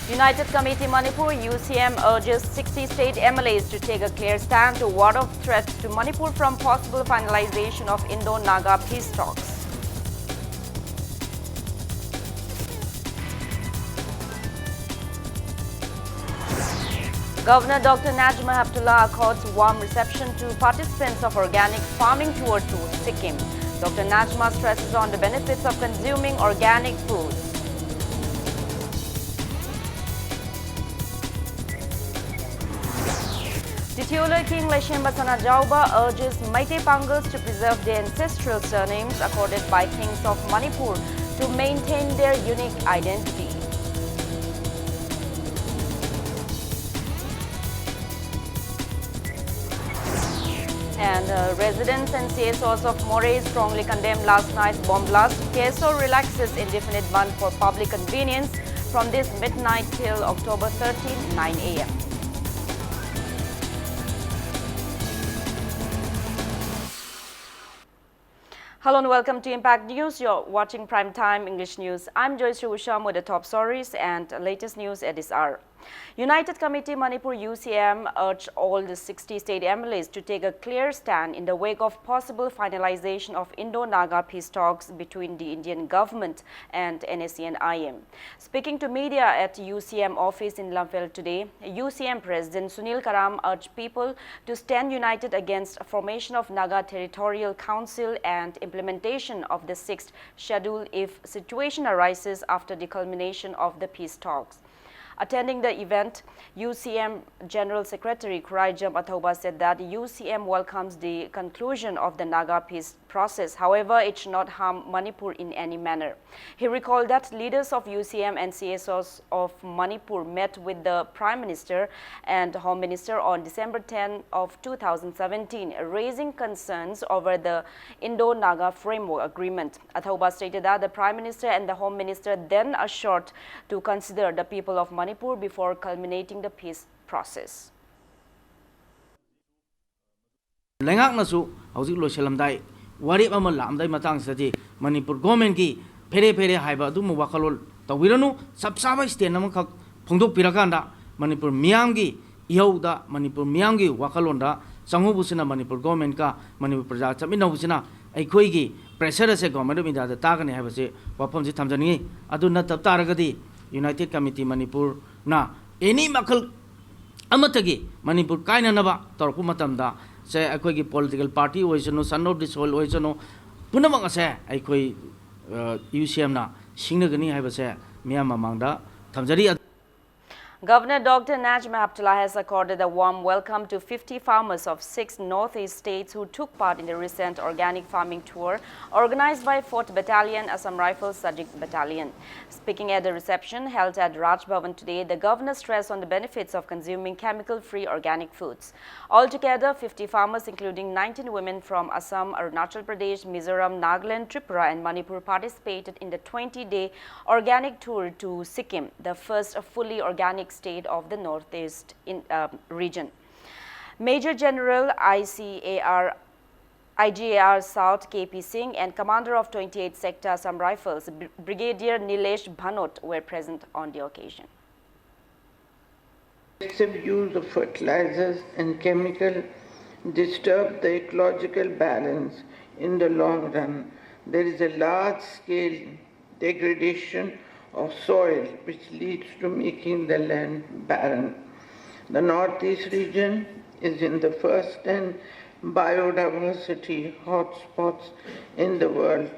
United Committee Manipur UCM urges 60 state MLAs to take a clear stand to ward off threats to Manipur from possible finalization of Indo-Naga peace talks. Governor Dr. Najma Heptullah accords warm reception to participants of organic farming tour to Sikkim. Dr. Najma stresses on the benefits of consuming organic food. Titular King Leshembasana Jauba urges Meitei Pangals to preserve their ancestral surnames accorded by kings of Manipur to maintain their unique identity. And residents and CSOs of Moray strongly condemned last night's bomb blast. KSO relaxes indefinite ban for public convenience from this midnight till October 13, 9 a.m. Hello and welcome to Impact News. You're watching Primetime English News. I'm Joyce Rusham with the top stories and latest news at this hour. United Committee Manipur UCM urged all the 60 state MLAs to take a clear stand in the wake of possible finalization of Indo-Naga peace talks between the Indian government and NSC and IM. Speaking to media at UCM office in Lamphel today, UCM President Sunil Karam urged people to stand united against formation of Naga Territorial Council and implementation of the 6th schedule if situation arises after the culmination of the peace talks. Attending the event, UCM General Secretary Kuraijam Athoba said that UCM welcomes the conclusion of the Naga peace process. However, it should not harm Manipur in any manner. He recalled that leaders of UCM and CSOs of Manipur met with the Prime Minister and Home Minister on December 10 of 2017, raising concerns over the Indo-Naga Framework Agreement. Athoba stated that the Prime Minister and the Home Minister then assured to consider the people of Manipur before culminating the peace process. Warip amal lamdai matang sadi Manipur government ki pere haiba du wakalol tawiranu sabsama state namang khak phongdok pirakanda Manipur miyam gi ihauda Manipur miyam gi wakalonda sangu busina Manipur government ka Manipur praja chaminau busina aikhoi gi pressure se government mi da tagani haiba se wafam se thamjani aduna tab taragadi United Committee Manipur na any makal amatagi Manipur kaina naba torku matamda say akhoi political party oisano son of the soil oisano punamang ase akhoi UCM na singnagani haiba se miyam mamangda thamjari. Governor Dr. Najma Heptullah has accorded a warm welcome to 50 farmers of 6 northeast states who took part in the recent organic farming tour organized by 4th Battalion, Assam Rifles Sajik Battalion. Speaking at the reception held at Raj Bhavan today, the governor stressed on the benefits of consuming chemical-free organic foods. Altogether, 50 farmers, including 19 women from Assam, Arunachal Pradesh, Mizoram, Nagaland, Tripura and Manipur, participated in the 20-day organic tour to Sikkim, the first fully organic state of the northeast region. Major General IGAR South KP Singh and Commander of 28th Sector Assam Rifles, Brigadier Nilesh Bhanot, were present on the occasion. Excessive use of fertilizers and chemicals disturb the ecological balance in the long run. There is a large-scale degradation of soil which leads to making the land barren. The northeast region is in the first 10 biodiversity hotspots in the world,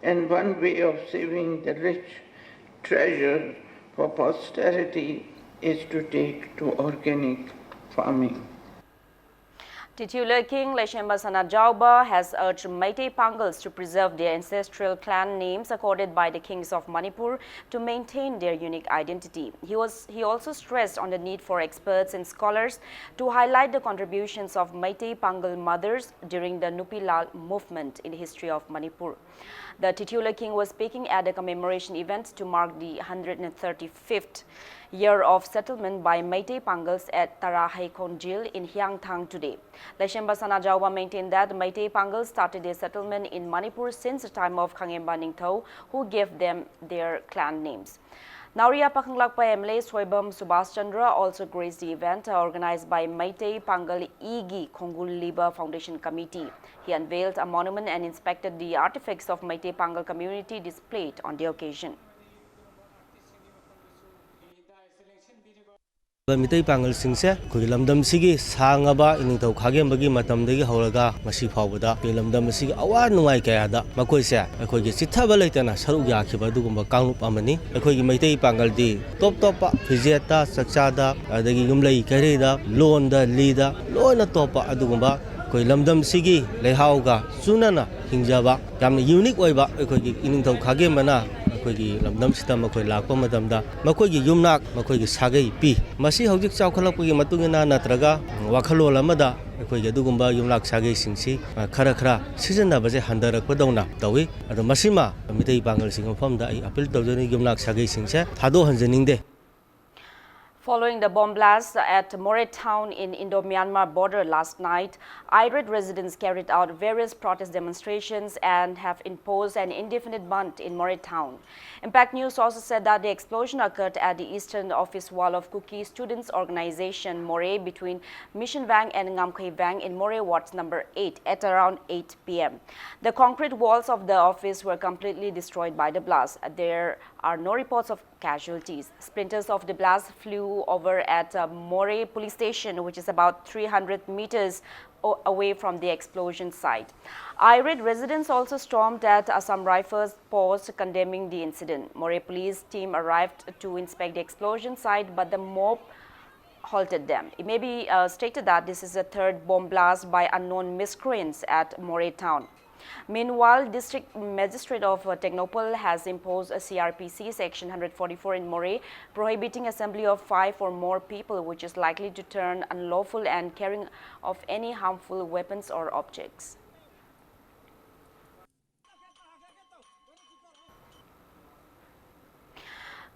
and one way of saving the rich treasure for posterity is to take to organic farming. Titular King Leshembasana Jauba has urged Meitei Pangals to preserve their ancestral clan names accorded by the kings of Manipur to maintain their unique identity. He also stressed on the need for experts and scholars to highlight the contributions of Meitei Pangal mothers during the Nupi Lal movement in the history of Manipur. The titular king was speaking at a commemoration event to mark the 135th year of settlement by Meitei Pangals at Tarahai Konjil in Hyangthang today. Leshembasana Jauba maintained that Meitei Pangals started their settlement in Manipur since the time of Khangem Ningthau, who gave them their clan names. Nauria Pakanglakpa MLA Soibam Subhash Chandra also graced the event organized by Meitei Pangal Igi Khongul Liba Foundation Committee. He unveiled a monument and inspected the artifacts of Meitei Pangal community displayed on the occasion. Mitai Pangal Singse, Kulamdam Sigi, Sangaba, Inito Kagem Bagi Matam de Holaga, Masi Pawada, Kulamdam Sigi, Awa Nuai Kayada, Makoisa, a Kogi Sitabalatana, Saruga Kibadugumba Kang Amani, a Kogi Mitai Pangal D, Top Topa, Fizeta, Saksada, the Gumlay Kareda, Londa, Lida, Lona Topa Adugumba, Kulamdam Sigi, Lehauga, Sunana, Hinjaba, Yam unique Waiba, a Kogi Inito Kagemana. Makogi lamdam sita makoi lakpa madamda makogi yumnak makogi sagai pi masi hojik chawkhalakpagi matungina natraga wakhalol amada makogi adugumba yumnak sagai singsi khara sijannabaje handarakpadawna tawi ado masima Mitai Pangal sing mafamda ai appeal tawjani yumnak sagai singse thado hanjaningde. Following the bomb blast at Moray town in Indo-Myanmar border last night, irate residents carried out various protest demonstrations and have imposed an indefinite ban in Moray town. Impact News also said that the explosion occurred at the eastern office wall of Kuki Students Organization Moray between Mission Vang and Ngamkhay Vang in Moray Wards number 8 at around 8 p.m. The concrete walls of the office were completely destroyed by the blast. There are no reports of casualties. Splinters of the blast flew over at Moray police station, which is about 300 meters away from the explosion site. Irate residents also stormed at Assam Rifles post condemning the incident. Moray police team arrived to inspect the explosion site, but the mob halted them. It may be stated that this is the third bomb blast by unknown miscreants at Moray town. Meanwhile, District Magistrate of Technopole has imposed a CRPC Section 144 in Moray, prohibiting assembly of 5 or more people, which is likely to turn unlawful and carrying of any harmful weapons or objects.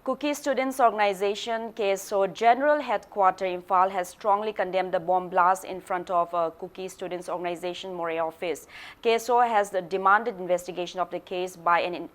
Kuki Students Organization KSO General Headquarters Imphal has strongly condemned the bomb blast in front of Kuki Students Organization Moray office. KSO has demanded investigation of the case by an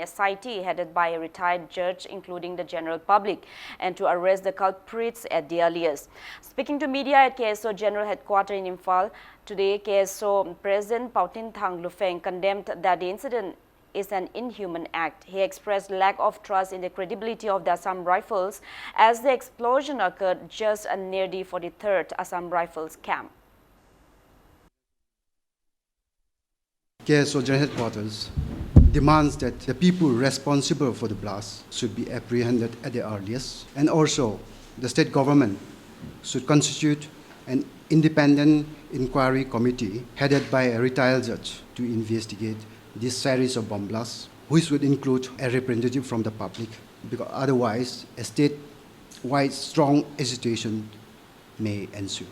SIT headed by a retired judge, including the general public, and to arrest the culprits at the earliest. Speaking to media at KSO General Headquarters in Imphal today, KSO President Pautin Thang Lufeng condemned that the incident is an inhuman act. He expressed lack of trust in the credibility of the Assam Rifles as the explosion occurred just near the 43rd Assam Rifles camp. KSO General Headquarters demands that the people responsible for the blast should be apprehended at the earliest, and also the state government should constitute an independent inquiry committee headed by a retired judge to investigate this series of bomb blasts, which would include a representative from the public, because otherwise a state-wide strong agitation may ensue.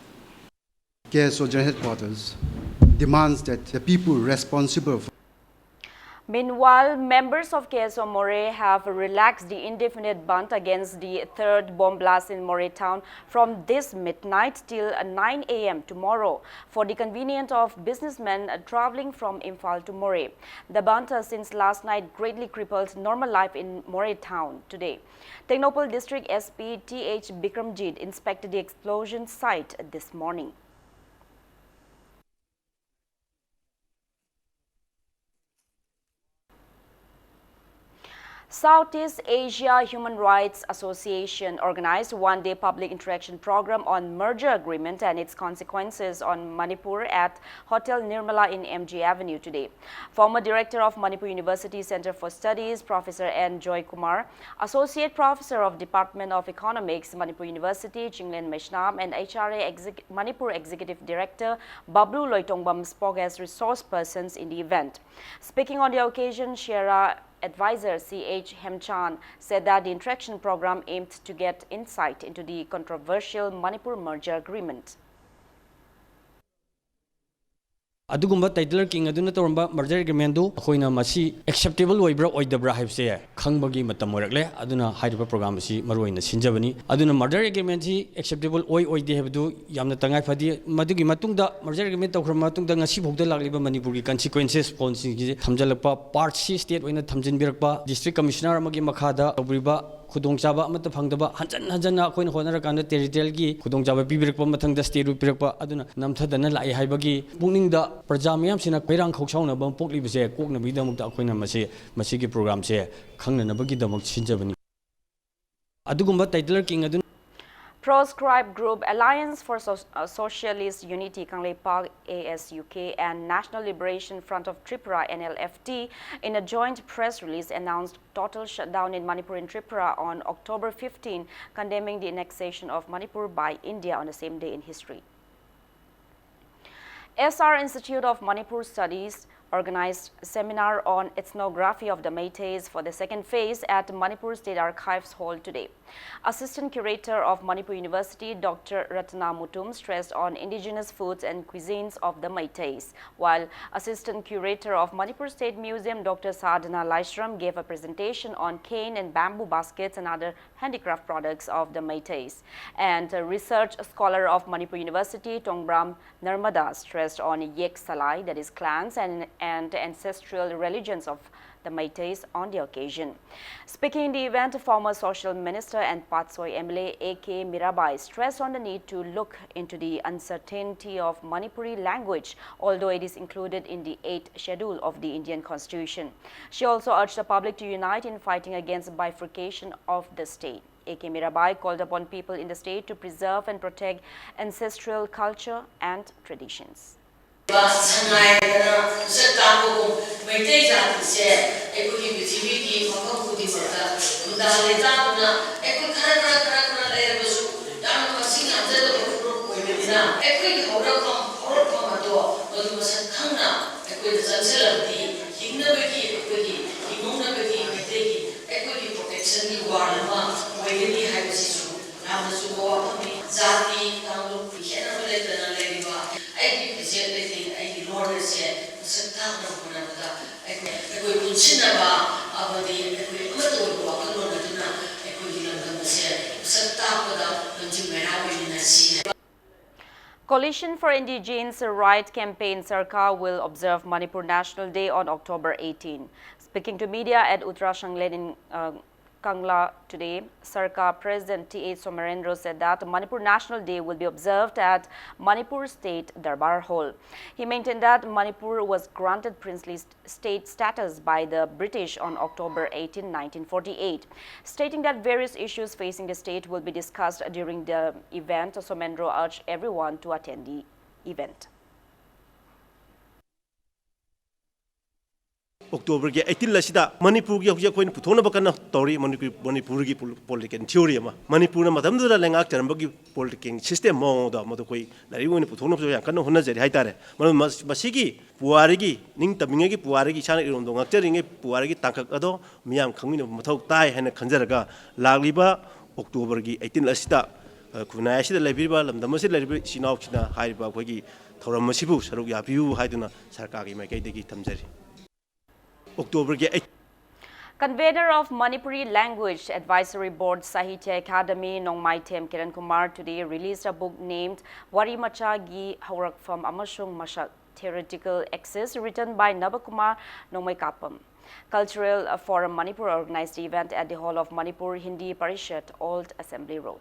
KSO General Headquarters demands that the people responsible for Meanwhile, members of KSO Moray have relaxed the indefinite ban against the third bomb blast in Moray town from this midnight till 9 a.m. tomorrow for the convenience of businessmen traveling from Imphal to Moray. The ban since last night greatly crippled normal life in Moray town today. Technopole District SP T.H. Bikramjit inspected the explosion site this morning. Southeast Asia Human Rights Association organized one-day public interaction program on merger agreement and its consequences on Manipur at Hotel Nirmala in MG Avenue today. Former Director of Manipur University Center for Studies, Professor N. Joy Kumar, Associate Professor of Department of Economics, Manipur University, Jinglen Meshnam, and HRA Manipur Executive Director, Bablu Loitongbam spoke as resource persons in the event. Speaking on the occasion, Shera Advisor C.H. Hemchan said that the interaction program aimed to get insight into the controversial Manipur merger agreement. adugumba title king aduna toramba merger agreement du khoina masi acceptable oibra oidabra haibse khangbagi matam orakle aduna haiba program si maroina sinjabani aduna merger agreement si acceptable oide hebdu yamna tangai phadi madugi matungda merger agreement tawkhra matungda ngasi bhogda lagliba manipur gi consequences policy gi thamjalakpa part c state oina thamjinbirakpa district commissioner amagi makhada obriba ꯈꯨꯗꯣꯡꯆꯥꯕ ꯑꯃꯠꯇ ꯐꯪꯗꯕ ꯍꯟꯖꯟꯅ ꯑꯩꯈꯣꯏꯅ ꯍꯣꯠꯅꯔꯀꯥꯟꯗ ꯇꯦꯔꯤꯇꯣꯔꯤꯌꯦꯜꯒꯤ ꯈꯨꯗꯣꯡꯆꯥꯕ ꯄꯤꯕꯤꯔꯛꯄ ꯃꯊꯪꯗ state ꯄꯤꯔꯛꯄ ꯑꯗꯨꯅ ꯅꯝꯊꯗꯅ ꯂꯥꯛꯏ ꯍꯥꯏꯕꯒꯤ ꯄꯨꯛꯅꯤꯡꯗ ꯄ꯭ꯔꯖꯥ ꯃꯌꯥꯝꯁꯤꯅ ꯈꯣꯏꯔꯥꯡ ꯈꯧꯁꯥꯎꯅꯕ ꯄꯣꯛꯂꯤꯕꯁꯦ ꯀꯣꯛꯅꯕꯒꯤꯗꯃꯛꯇ ꯑꯩꯈꯣꯏꯅ ꯃꯁꯤꯒꯤ ꯄ꯭ꯔꯣꯒ꯭ꯔꯥꯝꯁꯦ ꯈꯪꯅꯅꯕꯒꯤꯗꯃꯛ ꯁꯤꯟꯖꯕꯅꯤ ꯑꯗꯨꯒꯨꯝꯕ ꯇꯥꯏꯇꯂꯔ ꯀꯤꯡ ꯑꯗꯨꯅ Proscribed Group Alliance for Socialist Unity Kangleipak ASUK and National Liberation Front of Tripura NLFT in a joint press release announced total shutdown in Manipur and Tripura on October 15, condemning the annexation of Manipur by India on the same day in history. SR Institute of Manipur Studies organized a seminar on ethnography of the Meiteis for the second phase at Manipur State Archives Hall today. Assistant Curator of Manipur University, Dr. Ratna Mutum, stressed on indigenous foods and cuisines of the Meiteis, while Assistant Curator of Manipur State Museum, Dr. Sadhana Laishram, gave a presentation on cane and bamboo baskets and other handicraft products of the Meiteis. And a research scholar of Manipur University, Tongbram Narmada, stressed on Yek Salai, that is clans and ancestral religions of the Meiteis on the occasion. Speaking in the event, former Social Minister and Patsoi MLA A.K. Mirabai stressed on the need to look into the uncertainty of Manipuri language, although it is included in the 8th schedule of the Indian Constitution. She also urged the public to unite in fighting against bifurcation of the state. A.K. Mirabai called upon people in the state to preserve and protect ancestral culture and traditions. Coalition for Indigenes Right Campaign Sarkar will observe Manipur National Day on October 18. Speaking to media at Uttarakhand in Kangla today, Sarkar President T.A. Somarendra said that Manipur National Day will be observed at Manipur State Darbar Hall. He maintained that Manipur was granted princely state status by the British on October 18, 1948. Stating that various issues facing the state will be discussed during the event, Somendra urged everyone to attend the event. October ke 18 lasida Manipur ki hojia koin puthona bakana tori Manipur ki political theory ma Manipur na madam da lengak charamba ki political system mo da mo koi lari woni puthona so yang kana hona jari haitare masigi puari gi ning taminge gi puari gi chana irom do ngakcharinge puari gi tangkak ado miyam khangmina mathau tai hana khanjaraga lagliba October ki 18 lasida kunai asida labiba lamdam asida labiba sinau china haiba koi gi thoram masibu saruk yapiu haiduna sarkar gi makai de gi thamjari October 8. Convener of Manipuri Language Advisory Board Sahitya Academy Nongmai Them Kiran Kumar today released a book named Wari Macha Gi Haurakfam Amashung Mashak Theoretical Access, written by Nabakumar Nongmai Kapam. Cultural Forum Manipur organized the event at the Hall of Manipur Hindi Parishad, Old Assembly Road.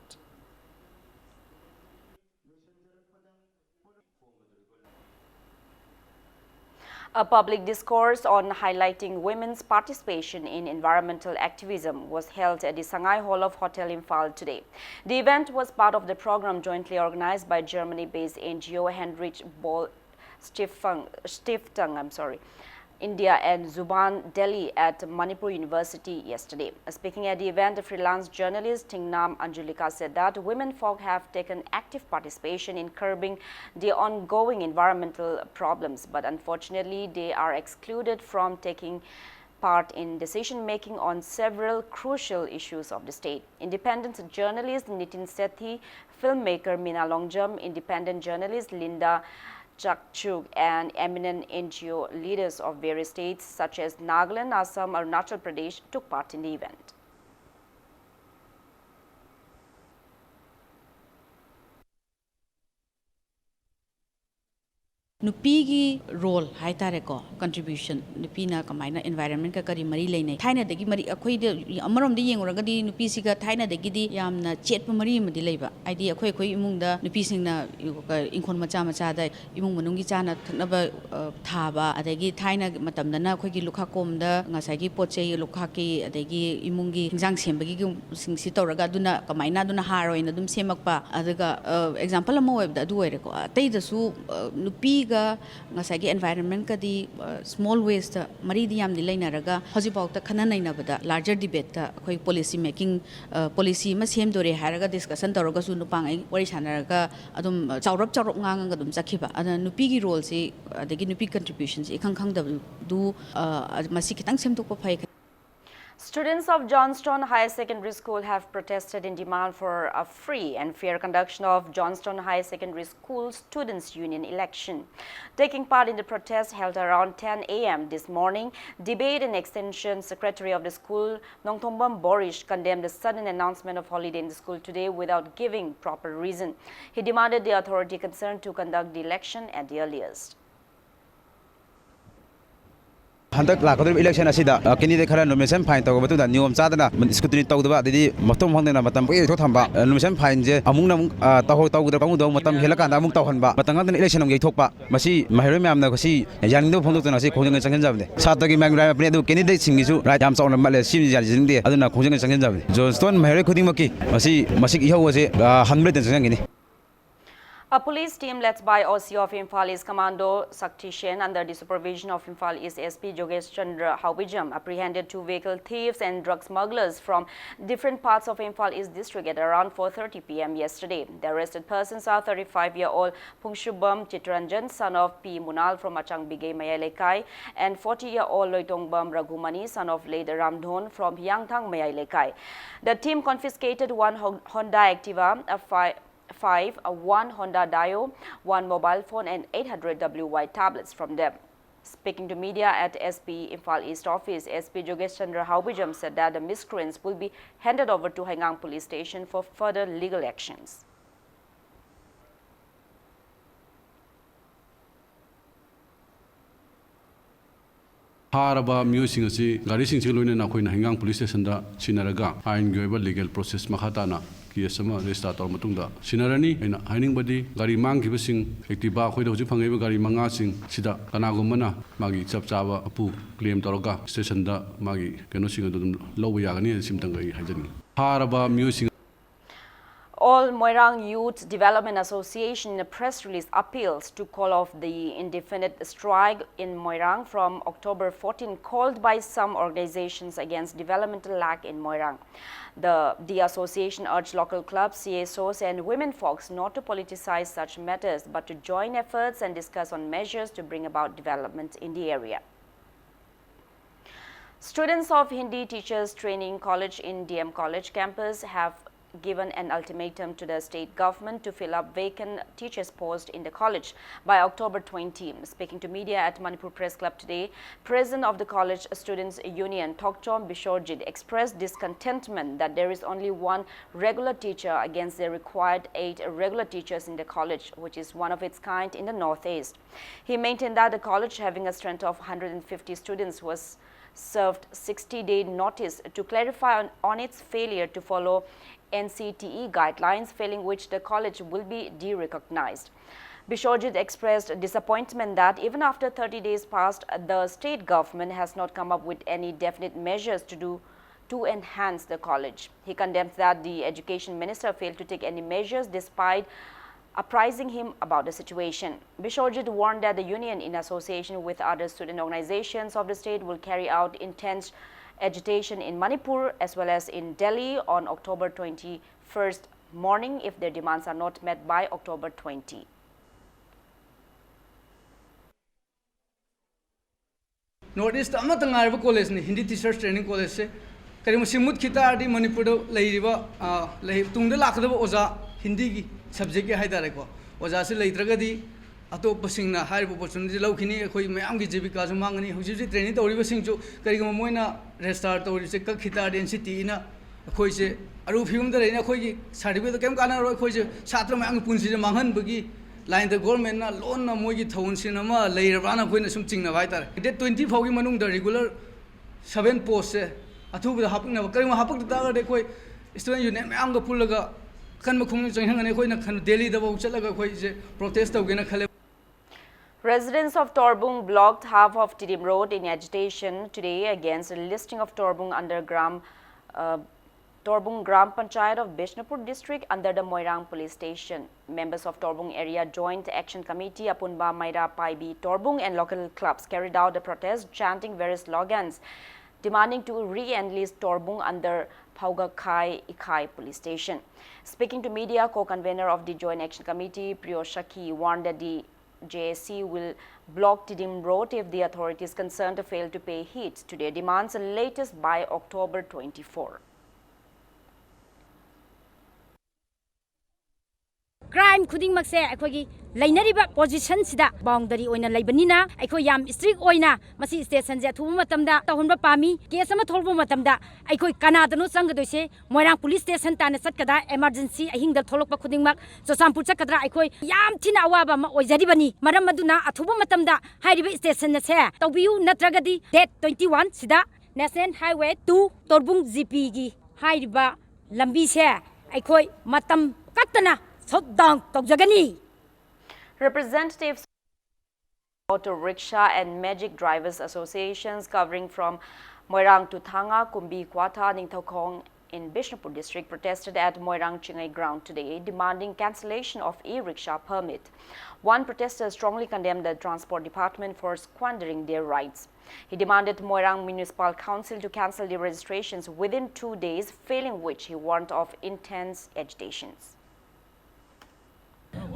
A public discourse on highlighting women's participation in environmental activism was held at the Sangai Hall of Hotel Imphal today. The event was part of the program jointly organized by Germany-based NGO Heinrich Boll Stiftung, India and Zuban Delhi at Manipur University yesterday. Speaking at the event, the freelance journalist Tingnam Anjulika said that women folk have taken active participation in curbing the ongoing environmental problems, but unfortunately they are excluded from taking part in decision-making on several crucial issues of the state. Independent journalist Nitin Sethi, filmmaker Meena Longjam, independent journalist Linda Chakchuk and eminent NGO leaders of various states such as Nagaland, Assam, Arunachal Pradesh took part in the event. Nupigi role hai tare ko contribution nupina kamaina environment ka kari mari leinai thaina degi mari akhoi de amarom de yenguraga di nupi siga thaina degi di yamna chetpa mari madi leiba aidi akhoi khoi imung da nupi singna inkon macha macha da imung manungi chana thaknaba thaba adegi thaina matamda na akhoi gi lukha kom da ngasai gi pochei lukha ki adegi imung gi hingjang sembagi gi singsi tawraga duna kamaina duna haroina dum semakpa adaga example amo webda du oire ko tei da su nupi ngasagi environment ka di small waste mari di yam di lainaraga hojibau ta khana naina bada larger debate ta khoi policy making policy ma sem dore haraga discussion taraga su nupang ai wari sanaraga adum chaurap ngang adum sakhiba ana nupi gi role si adagi nupi contributions ikhang khang da du masi kitang sem tok pa phai. Students of Johnston High Secondary School have protested in demand for a free and fair conduction of Johnston High Secondary School Students' Union election. Taking part in the protest held around 10 a.m. this morning, Debate and Extension Secretary of the school, Nongthombam Borish, condemned the sudden announcement of holiday in the school today without giving proper reason. He demanded the authority concerned to conduct the election at the earliest. Handak lakadar election asida candidate khara nomination fine taw batu da niom chadana scrutiny tawdaba didi matom hongna matam pe tho thamba nomination fine je amung na taw da kamu do matam helaka da amung tawhanba matang da election ngai thokpa masi mahiro myam na kosi yaning phongdok tana si khonjang changjan jabne satagi mangra apne du candidate singi su right am sauna male sim jing de aduna khonjang changjan jabne Johnston mahiro khuding maki masi masik ihau je 100 changjan gini. A police team led by OC of Imphal East Commando Sakti Shen under the supervision of Imphal East SP Jogesh Chandra Haubijam apprehended 2 vehicle thieves and drug smugglers from different parts of Imphal East district at around 4:30 p.m. yesterday. The arrested persons are 35-year-old Pungshubam Chitranjan, son of P. Munal from Achang Bigay Mayalekai, and 40-year-old Loitongbam Raghumani, son of Leda Ramdhon from Yangthang Mayalekai. The team confiscated 1 Honda Activa, one Honda Dio, 1 mobile phone and 800 WY tablets from them. Speaking to media at SP Imphal East office, SP Jogesh Chandra Haubijam said that the miscreants will be handed over to Haingang police station for further legal actions. Haraba musing asi gari sing loina na khoina Haingang police station da sinaraga ain goiba legal process makhatana kiasama resta tor matungda sinarani aina haining badi gari mang ki basing activa khoi da hoji phangeba gari manga sing sida kanagumana magi chapchaba apu claim toroga station da magi keno sing adum lowa yagani simtang gai hajani haraba musing. All Moirang Youth Development Association in a press release appeals to call off the indefinite strike in Moirang from October 14 called by some organizations against developmental lack in Moirang. The association urged local clubs, CSOs and women folks not to politicize such matters but to join efforts and discuss on measures to bring about development in the area. Students of Hindi Teachers Training College in DM College campus have given an ultimatum to the state government to fill up vacant teachers' posts in the college by October 20. Speaking to media at Manipur Press Club today, President of the College Students Union, Thokchom Bishorjit, expressed discontentment that there is only 1 regular teacher against the required 8 regular teachers in the college, which is one of its kind in the Northeast. He maintained that the college, having a strength of 150 students, was served 60-day notice to clarify on its failure to follow NCTE guidelines, failing which the college will be de-recognized. Bishorjit expressed disappointment that even after 30 days passed, the state government has not come up with any definite measures to enhance the college. He condemns that the education minister failed to take any measures despite apprising him about the situation. Bishorjit warned that the union, in association with other student organizations of the state, will carry out intense agitation in Manipur as well as in Delhi on October 21st morning if their demands are not met by October 20. Northeast Amatangarva College, Hindi Teachers Training College, Karimusimut Kitadi, Manipur, Laiva, Tunda Lakadava Oza, Hindi subject Haidareko, Ozasi Laitragadi, Ato Pasina, high opportunity, Lokini, Mayamgi Jibika, Mangani, who is training to Rivasing to Karigamoina, restart or Kita density in a Koise, Arufim, the Rena Koi, Sadi with the Kamkana, Koise, Satram and Punsi, Mangan Bugi, line the government na loan na moi gi thon sin ama leir ba na khoi na sum ching na bai tar date 20 phau gi manung da regular 7 post se athu ba hapuk na kari ma hapuk da ga de khoi student union me am ga pul ga kan ma khung chang hang ne khoi na khan delhi da ba chala ga khoi je protest tau ge na khale. Residents of Torbung blocked half of Tidim Road in agitation today against the listing of Torbung under Torbung Gram Panchayat of Bishnupur district under the Moirang police station. Members of Torbung area joint action committee Apunba Maira Paibi Torbung and local clubs carried out the protest chanting various slogans demanding to re-enlist Torbung under Pauga Khai Ikai police station. Speaking to media, co-convener of the joint action committee Priyo Shaki warned that the JSC will block Tidim Road if the authorities concerned fail to pay heed to their demands latest by October 24. Crime khuding makse akhoi lainariba position sida boundary oina laibanina akhoi yam strict oina masi station je thuba matamda tahunba pami case ama tholba matamda akhoi kanadano changdoise Moirang police station tana chatkada emergency ahingda tholokpa khuding mak Chosampur chakadra akhoi yam thina awaba ma oijaribani maram maduna athuba matamda hairiba station na se tawbiu natragadi date 21 sida National Highway 2 Torbung GP gi hairiba lambi se akhoi matam katana Representatives of Auto Rickshaw and Magic Drivers Associations covering from Moirang to Thanga, Kumbi, Kwata, Ningthokong in Bishnupur district protested at Moirang Chingai ground today, demanding cancellation of e-rickshaw permit. One protester strongly condemned the transport department for squandering their rights. He demanded Moirang Municipal Council to cancel the registrations within 2 days, failing which he warned of intense agitations.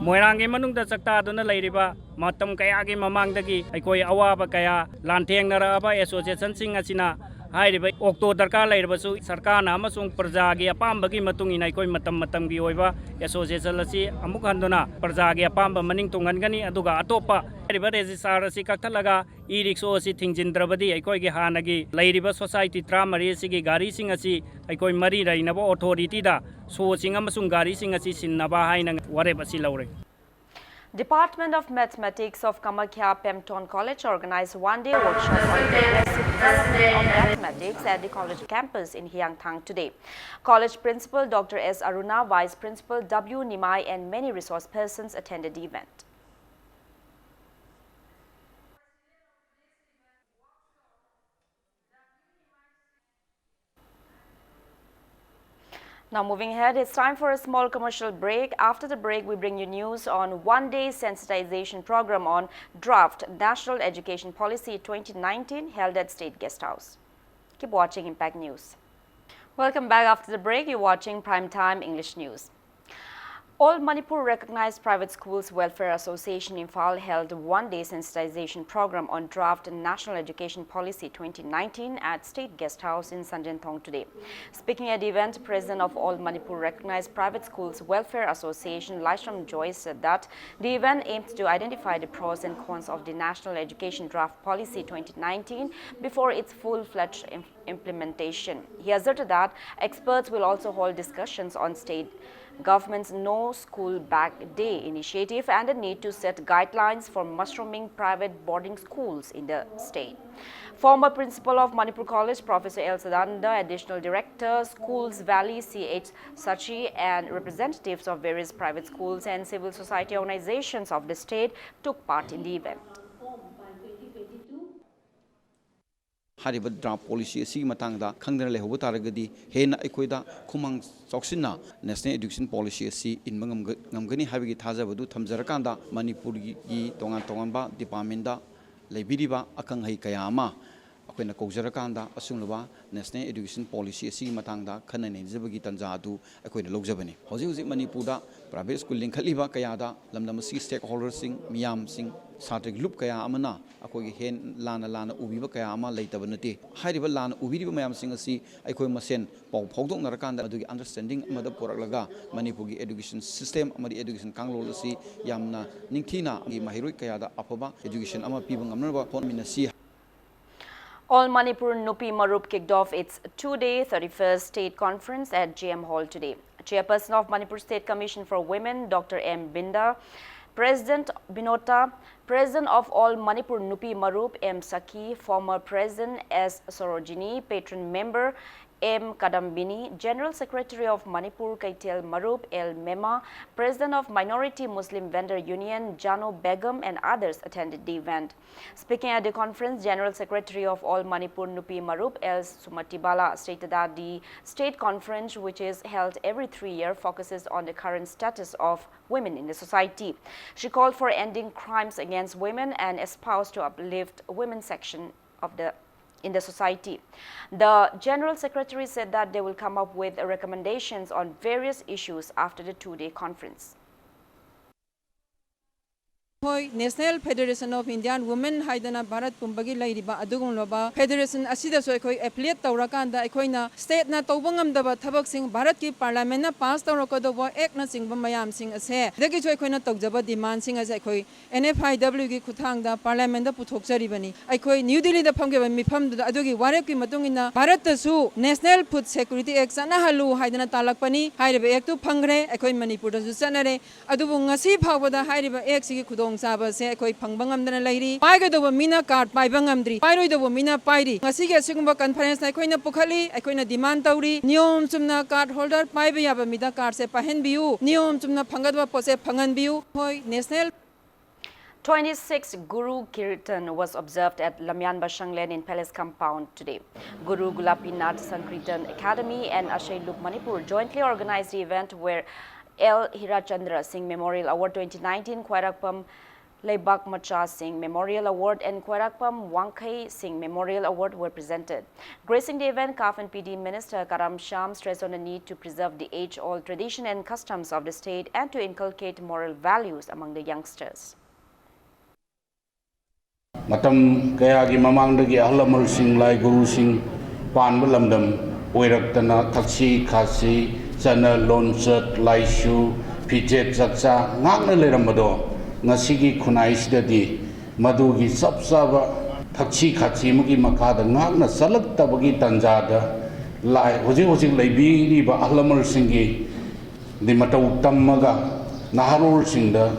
Moirang manung da sakta duna leiriba matam kaya gi mamang dagi aikoi awaba kaya lanteng naraba association sing asina hairiba okto darka leiriba su sarkar na amasung praja gi apamba gi matung ina aikoi matam gi oiba association asi amuk handuna praja gi apamba maning tungan gani aduga atopa hairiba registrar asi kaktalaga e-rickshaw asi thingjindrabadi aikoi gi hanagi leiriba society tramari asi gi gari sing asi aikoi mari rainaba authority da Department of Mathematics of Kamakya Pemton College organized one-day workshop on progressive development of mathematics at the college campus in Hyangthang today. College Principal Dr. S. Aruna, Vice Principal W. Nimai and many resource persons attended the event. Now moving ahead, it's time for a small commercial break. After the break, we bring you news on one-day sensitization program on Draft National Education Policy 2019 held at State Guest House. Keep watching Impact News. Welcome back after the break. You're watching Primetime English News. All Manipur Recognized Private Schools Welfare Association in Imphal held a one-day sensitization program on Draft National Education Policy 2019 at State Guest House in Sanjanthong today. Speaking at the event, President of All Manipur Recognized Private Schools Welfare Association, Laishram Joyce, said that the event aims to identify the pros and cons of the National Education Draft Policy 2019 before its full-fledged implementation. He asserted that experts will also hold discussions on state government's No School Bag Day initiative and the need to set guidelines for mushrooming private boarding schools in the state. Former principal of Manipur College, Professor L. Sadananda, additional director, Schools Valley, C.H. Sachi, and representatives of various private schools and civil society organizations of the state took part in the event. Hariba draft policy asi matangda khangdana lehoba taragadi hena aikoida khumang chauksina national education policy asi inmangam ngamgani habigi thajabadu thamjarakanda Manipur gi tongan department da leibiriba akang hai kayama akoina kojjarakanda asunglaba national education policy asi matangda khanane jabagi tanja adu akoina logjabani hoji Manipur da private school linkhaliba kayada lamdamasi stakeholders sing miyam sing Satric loop kaya amana akoi hen lana ubiba kaya ama laitaba nate hairiba lana ubiriba mayam sing asi aikoi masen pau phaudok narakanda adugi understanding amada poraklaga Manipur gi education system amadi education kanglol asi yamna ningthina gi mahiroi kaya da afaba education ama piba ngamnaba honminasi. All Manipur Nupi Marup kicked off its two-day 31st State Conference at GM Hall today. Chairperson of Manipur State Commission for Women, Dr. M. Binda, President Binota, President of all Manipur Nupi Marup M. Saki, former President S. Sorojini, patron member M. Kadambini, General Secretary of Manipur Kaitel Marup L. Mema, President of Minority Muslim Vendor Union Jano Begum and others attended the event. Speaking at the conference, General Secretary of all Manipur Nupi Marup L. Sumatibala stated that the state conference, which is held every 3 years, focuses on the current status of women in the society. She called for ending crimes against women and espoused to uplift women's section of in the society. The General Secretary said that they will come up with recommendations on various issues after the 2-day conference. National Federation of Indian Women Haidana Bharat Pumbagi Lairiba Adugumloba Federation Asida so ekoi affiliate tawrakanda ekoina state na tawbangamdaba thabak sing Bharat ki parliament na pass tawrakodoba ek na singba mayam sing ase dagi so ekoina tawjaba demand sing ase ekoi NFIW ki khuthangda parliament da puthokjaribani ekoi New Delhi da phamgeba mifam da adugi warep ki matungina Bharat ta su National Food Security Act sana halu haidana talakpani hairiba ek tu phangre ekoi Manipur da su sanare adubu ngasi phawada hairiba ek sigi khudong Saba se koi pangbangam dana lairi paiga do mina card paibangam dri pairoi do mina pairi ngasi ge sigumba conference na koina pukhali koina demand tauri niyom chumna card holder paiba yaba mida card se pahen biu niyom chumna phangadwa pose phangan biu hoi national 26 Guru Kirtan was observed at Lamyan Bashanglen in Palace Compound today. Guru Gulapinath Sankirtan Academy and Ashay Loop Manipur jointly organized the event where L. Hirachandra Singh Memorial Award 2019, Khairakpam Leibak Macha Singh Memorial Award and Khairakpam Wangkai Singh Memorial Award were presented. Gracing the event, CAF and PD Minister Karam Sham stressed on the need to preserve the age-old tradition and customs of the state and to inculcate moral values among the youngsters. Matam kayagi mamangdagi ahlamul sing lai guru sing panba lamdam oiraktana taksi khasi chana lonsat laishu pijet chakcha ngakna leramado ngasigi khunai sidadi madugi sapsaba taksi khachi mugi makada ngakna salak tabagi tanjada lai hojik laibi ri ba ahlamul singi di matau tammaga naharul singda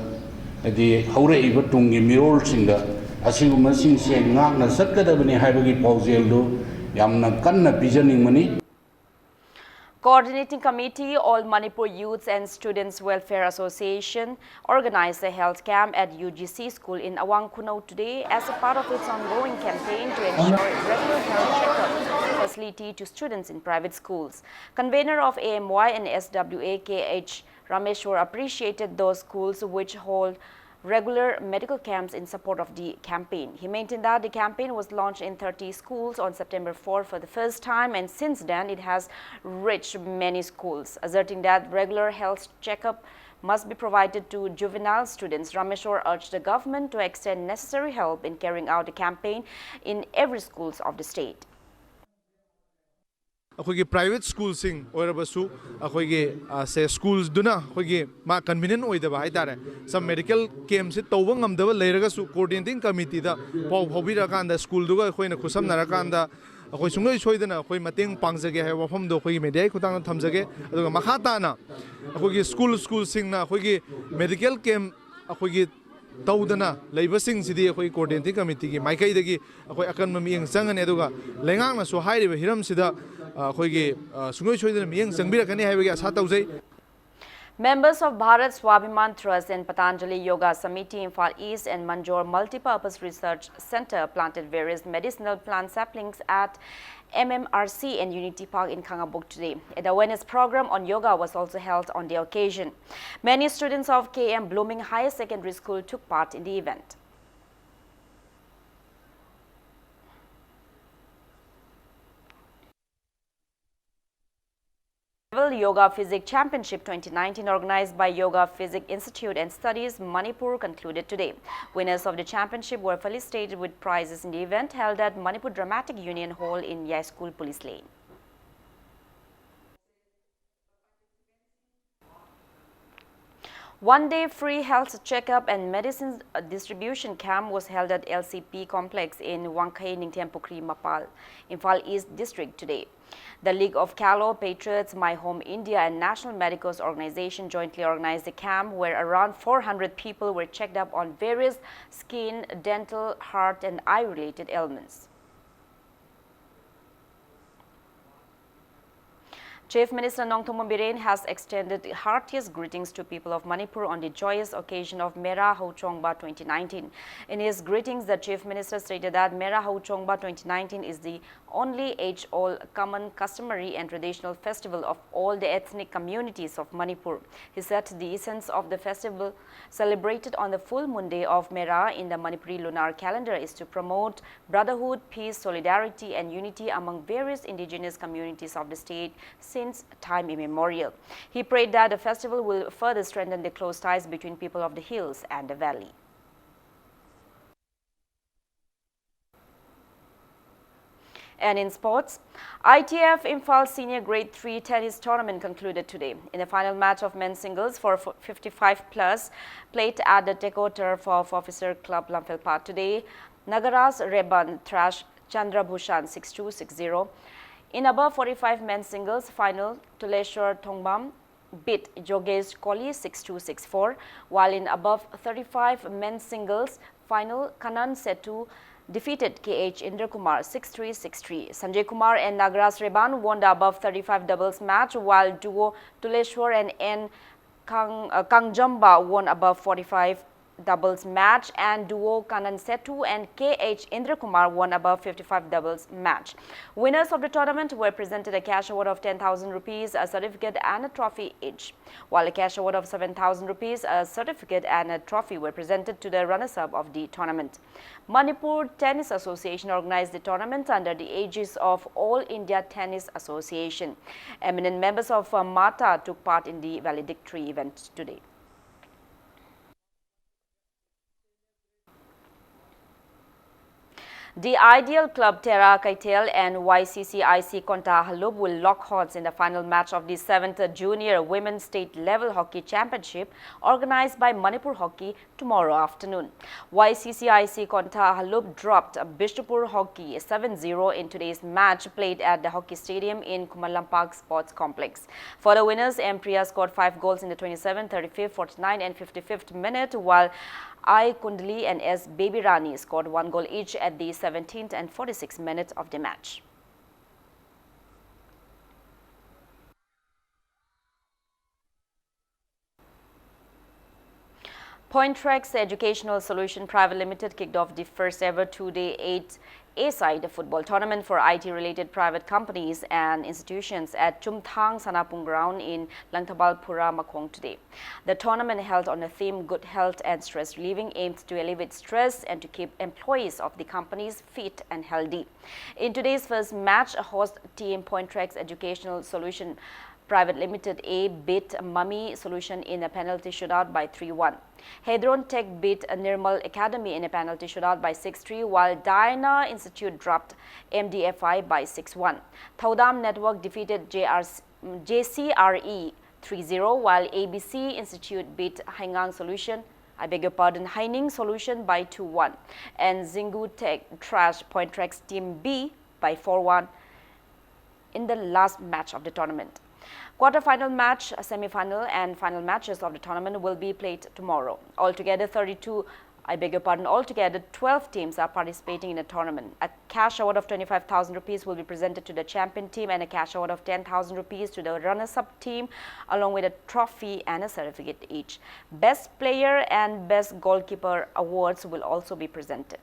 di haure iba tungi mirol singda asiguma singse ngakna satkadabani haibagi paujeldu yamna kanna pijaningmani. Coordinating Committee, All Manipur Youths and Students Welfare Association organized a health camp at UGC School in Awang Kunau today as a part of its ongoing campaign to ensure regular health checkup facility to students in private schools. Convener of AMY and SWA KH Rameshwar appreciated those schools which hold regular medical camps in support of the campaign. He maintained that the campaign was launched in 30 schools on September 4 for the first time, and since then it has reached many schools, asserting that regular health checkup must be provided to juvenile students. Rameshwar urged the government to extend necessary help in carrying out the campaign in every schools of the state. अखोगी private school सिंग ओरबसु अखोगी से schools दुना अखोगी मा convenient ओइदबा हाइतारे सम मेडिकल कैम्प से तौब ngамदबा लेरगसु कोऑर्डिनेटिंग कमिटी दा पाउ फाउबिराकांदा स्कूल दुगा अखोइना खुसमनाराकांदा अखोइ सुंगलोइ सोइदना अखोइ मतेंग पांगजगे हाय वफमदो अखोइ मीडिया खुतांग थमजगे अदुगा मखाताना अखोगी स्कूल सिंगना अखोगी मेडिकल कैम्प अखोगी तौदना लेबसिंग सिदी अखोइ कोऑर्डिनेटिंग कमिटी की माइकैदगी अखोइ अकन ममियंग संगने अदुगा लेंगांगना सो हाइरिबा हिरम सिदा Members of Bharat Swabhiman Trust and Patanjali Yoga Samiti Imphal East and Manjor Multipurpose Research Center planted various medicinal plant saplings at MMRC and Unity Park in Kangabuk today. An awareness program on yoga was also held on the occasion. Many students of KM Blooming Higher Secondary School took part in the event. Yoga Physics Championship 2019 organized by Yoga Physics Institute and Studies Manipur concluded today. Winners of the championship were felicitated with prizes in the event held at Manipur Dramatic Union Hall in Yai School Police Lane. One-day free health checkup and medicine distribution camp was held at LCP complex in Wangkhay Ningthiampukri, Mapal, Imphal East District today. The League of Callow Patriots, My Home India and National Medicals Organization jointly organized a camp where around 400 people were checked up on various skin, dental, heart and eye-related ailments. Chief Minister Nongthombam Biren has extended the heartiest greetings to people of Manipur on the joyous occasion of Mera Hauchongba 2019. In his greetings, the Chief Minister stated that Mera Hauchongba 2019 is the only age-old, common, customary and traditional festival of all the ethnic communities of Manipur. He said the essence of the festival, celebrated on the full moon day of Mera in the Manipuri lunar calendar, is to promote brotherhood, peace, solidarity and unity among various indigenous communities of the state since time immemorial. He prayed that the festival will further strengthen the close ties between people of the hills and the valley. And in sports, ITF Imphal Senior Grade 3 tennis tournament concluded today. In the final match of men's singles for 55 plus, played at the Teco Turf of Officer Club Lamphilpat today, Nagaras Reban thrashed Chandrabhushan 6-2, 6-0. In above 45 men's singles final, Tuleshwar Thongbam beat Jogesh Kohli 6-2, 6-4, while in above 35 men's singles final, Kanan Setu defeated KH Indra Kumar 6-3, 6-3. Sanjay Kumar and Nagras Reban won the above 35 doubles match, while duo Tuleshwar and N. Kangjamba won above 45 doubles match, and duo Kanan Setu and KH Indra Kumar won above 55 doubles match. Winners of the tournament were presented a cash award of 10,000 rupees, a certificate and a trophy each, while a cash award of 7,000 rupees, a certificate and a trophy were presented to the runners-up of the tournament. Manipur Tennis Association organized the tournament under the aegis of All India Tennis Association. Eminent members of MATA took part in the valedictory event today. The Ideal Club Terra Kaitel and YCCIC Konta Halub will lock horns in the final match of the 7th Junior Women's State Level Hockey Championship organized by Manipur Hockey tomorrow afternoon. YCCIC Konta Halub dropped Bishnupur Hockey 7-0 in today's match played at the Hockey Stadium in Kumalampak Sports Complex. For the winners, M. Priya scored 5 goals in the 27th, 35th, 49th and 55th minute, while I. Kundali and S. Baby Rani scored 1 goal each at the 17th and 46th minute of the match. Pointrex Educational Solution Private Limited kicked off the first ever two-day 8A-side football tournament for IT-related private companies and institutions at Chumthang Sanapung Ground in Langthabalpura, Makhong today. The tournament, held on the theme Good Health and Stress Relieving, aims to alleviate stress and to keep employees of the companies fit and healthy. In today's first match, a host team Pointrex Educational Solution Private Limited A beat Mummy Solution in a penalty shootout by 3-1. Hedron Tech beat Nirmal Academy in a penalty shootout by 6-3, while Diana Institute dropped MDFI by 6-1. Thaudam Network defeated JCRE 3-0, while ABC Institute beat Haining Solution by 2-1. And Zingu Tech trashed Pointrex Team B by 4-1 in the last match of the tournament. Quarter-final match, semi-final and final matches of the tournament will be played tomorrow. Altogether 12 teams are participating in the tournament. A cash award of 25,000 rupees will be presented to the champion team and a cash award of 10,000 rupees to the runners-up team, along with a trophy and a certificate each. Best player and best goalkeeper awards will also be presented.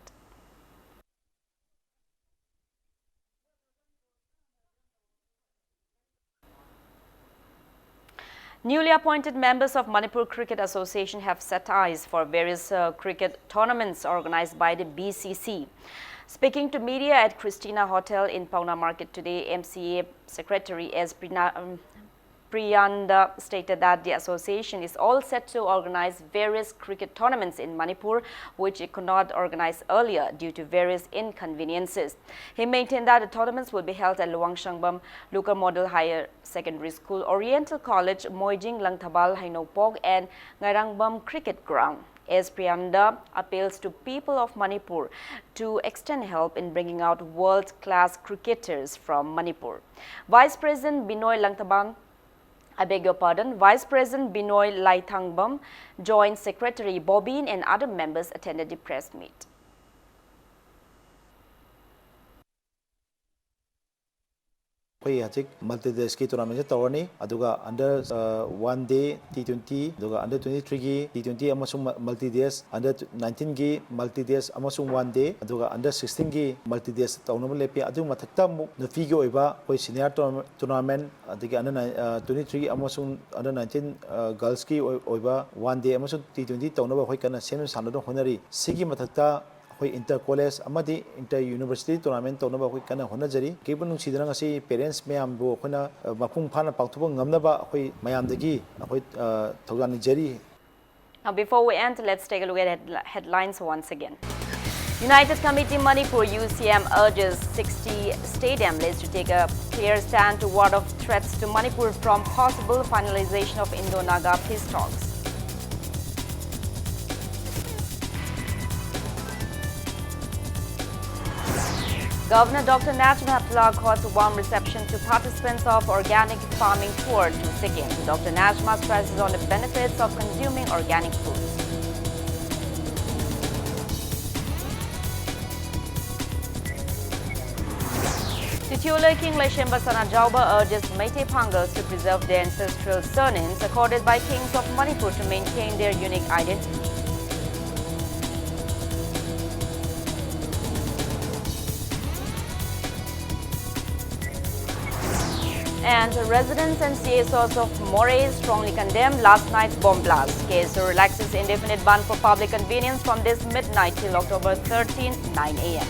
Newly appointed members of Manipur Cricket Association have set eyes for various cricket tournaments organized by the BCC. Speaking to media at Christina Hotel in Pauna Market today, MCA Secretary S. Priyanda stated that the association is all set to organize various cricket tournaments in Manipur, which it could not organize earlier due to various inconveniences. He maintained that the tournaments will be held at Luang Shangbam Local Model Higher Secondary School, Oriental College, Moijing Langthabal, Hainopok, and Ngairangbam Cricket Ground. Prianda appeals to people of Manipur to extend help in bringing out world-class cricketers from Manipur. Vice President Binoy Langtabang, Vice President Binoy Laithangbam, Joint Secretary Bobin and other members attended the press meet. We have multi-day ski tournament tourney. Aduga under 1 day T20, aduga under 23 T20 amasung multi-days, under 19 gi multi-days amasung 1 day, aduga under 16 gi multi-days tournament lepi. Adu matakta mu nafigo iba koi senior tournament. Aduga under 23 amasung under 19 girls ki iba 1 day amasung T20 tournament koi kana senior sanado honari. Sigi matakta inter college amadi inter university tournament tawna ba kana honajari kebun sidana ngasi parents mayam bo khona mapung phana pakthuba ngamna ba khoi mayam dagi khoi thawjan jari. Now before we end, let's take a look at headlines once again. United Committee Manipur UCM urges 60 state MLAs to take a clear stand to ward off threats to Manipur from possible finalization of Indo-Naga peace talks. Governor Dr. Najma Heptulla calls a warm reception to participants of organic farming tour to Sikkim. Dr. Najma stresses on the benefits of consuming organic foods. Titular King Leshemba Sanajauba urges Meitei Pangals to preserve their ancestral surnames accorded by kings of Manipur to maintain their unique identity. And residents and CSOs of Moray strongly condemn last night's bomb blast. KSO relaxes indefinite ban for public convenience from this midnight till October 13, 9 a.m.